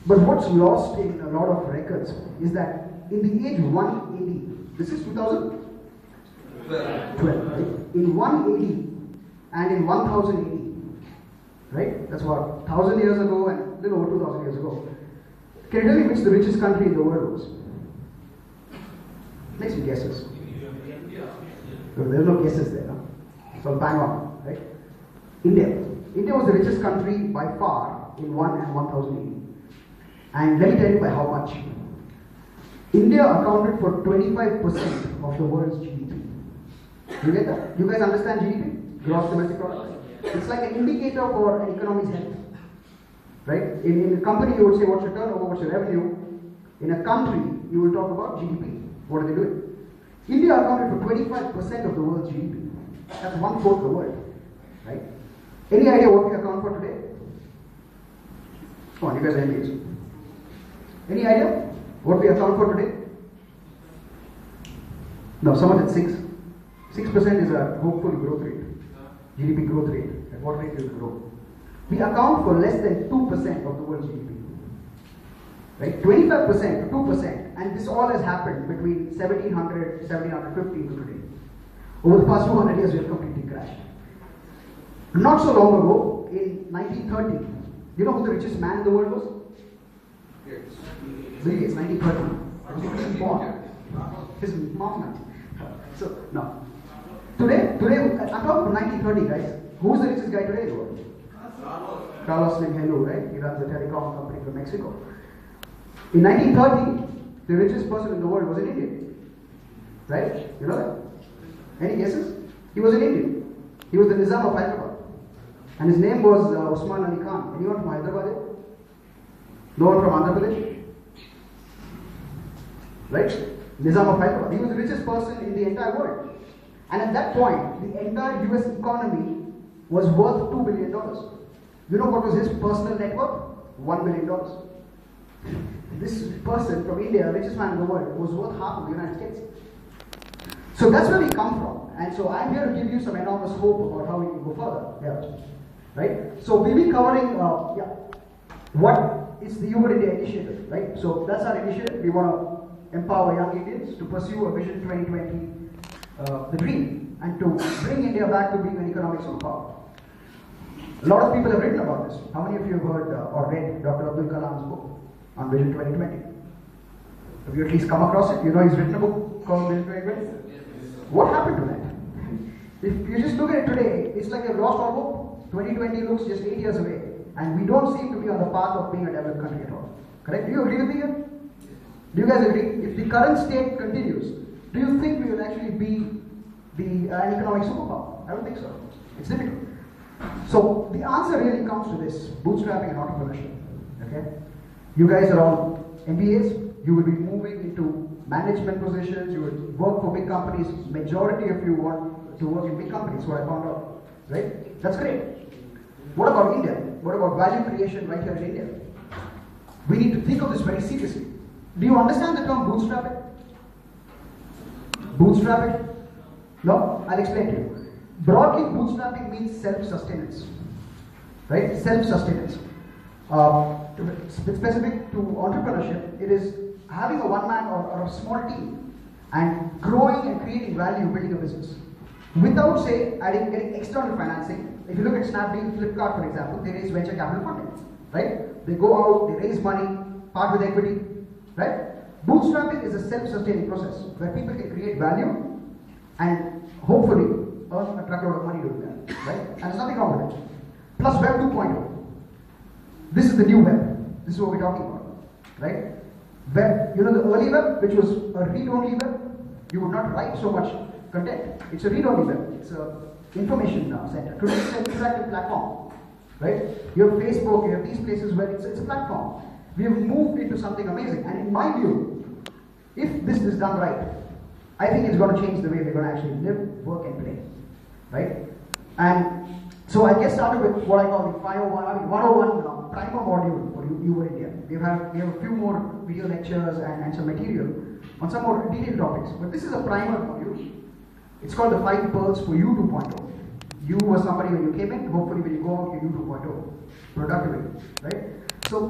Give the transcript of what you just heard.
But what's lost in a lot of records is that in the age 180, this is 2012, right? In 180 and in 1080, right? That's what, 1,000 years ago and a little over 2,000 years ago. Can you tell me which the richest country in the world was? Make some guesses. There's no guesses there, no? So bang on, right? India. India was the richest country by far in 1 and 1080. And let me tell you by how much. India accounted for 25% of the world's GDP. You get that? You guys understand GDP? Gross domestic product? It's like an indicator for an economy's health. Right? In a company, you would say, what's your turnover, what's your revenue? In a country, you will talk about GDP. What are they doing? India accounted for 25% of the world's GDP. That's 1/4 of the world. Right? Any idea what we account for today? Come on, you guys are envious. Any idea what we account for today? No, someone at 6. 6% is a hopeful growth rate. GDP growth rate. At what rate will it grow? We account for less than 2% of the world's GDP. Right? 25% to 2%, and this all has happened between 1700, 1750 to today. Over the past 200 years, we have completely crashed. Not so long ago, in 1930, you know who the richest man in the world was? Bill Gates, 1930. He was born. His mom. So, no. Today, I'm talking about 1930, guys. Who's the richest guy today in the world? Carlos Slim, right? He runs a telecom company from Mexico. In 1930, the richest person in the world was an Indian. Right? You know that? Any guesses? He was an Indian. He was the Nizam of Hyderabad. And his name was Usman Ali Khan. Anyone from Hyderabad? No one from Andhra Pradesh? Right? Nizam of Hyderabad. He was the richest person in the entire world. And at that point, the entire US economy was worth $2 billion. You know what was his personal net worth? $1 billion. This person from India, richest man in the world, was worth half of the United States. So that's where we come from. And so I'm here to give you some enormous hope about how we can go further. Yeah. Right? So we'll be covering what is the Human India Initiative, right? So that's our initiative. We want to empower young Indians to pursue a Vision 2020, the dream, and to bring India back to being an economic superpower. A lot of people have written about this. How many of you have heard or read Dr. Abdul Kalam's book on Vision 2020? Have you at least come across it? You know he's written a book called Vision 2020? What happened to that? If you just look at it today, it's like they've lost all hope. 2020 looks just 8 years away, and we don't seem to be on the path of being a developed country at all. Correct? Do you agree with me here? Do you guys agree? If the current state continues, do you think we will actually be an economic superpower? I don't think so. It's difficult. So the answer really comes to this: bootstrapping and entrepreneurship. Okay? You guys are all MBAs. You will be moving into management positions. You will work for big companies. Majority of you want to work in big companies. What I found out, right? That's great. What about India? What about value creation right here in India? We need to think of this very seriously. Do you understand the term bootstrapping? Bootstrapping? No? I'll explain to you. Broadly, bootstrapping means self-sustenance. Right? Self-sustenance. Specific to entrepreneurship, it is having a one-man or a small team and growing and creating value, building a business. Without, say, getting external financing. If you look at Snapdeal, Flipkart, for example, they raise venture capital funding. Right? They go out, they raise money, part with equity. Right? Bootstrapping is a self-sustaining process where people can create value and hopefully earn a truckload of money doing that. Right? And there's nothing wrong with it. Plus Web 2.0. This is the new web. This is what we're talking about. Right? Web, you know the early web, which was a read-only web, you would not write so much content. It's a read-only web. It's a information center. Today it's an interactive platform. Right? You have Facebook, you have these places where it's a platform. We have moved into something amazing. And in my view, if this is done right, I think it's going to change the way we're going to actually live, work, and play. Right? And so I get started with what I call the 101 primer module for Human India. We have a few more video lectures and some material on some more detailed topics. But this is a primer module. It's called the 5 Pearls for You 2.0. You were somebody when you came in, hopefully when you go out, you 2.0. Productivity. Right? So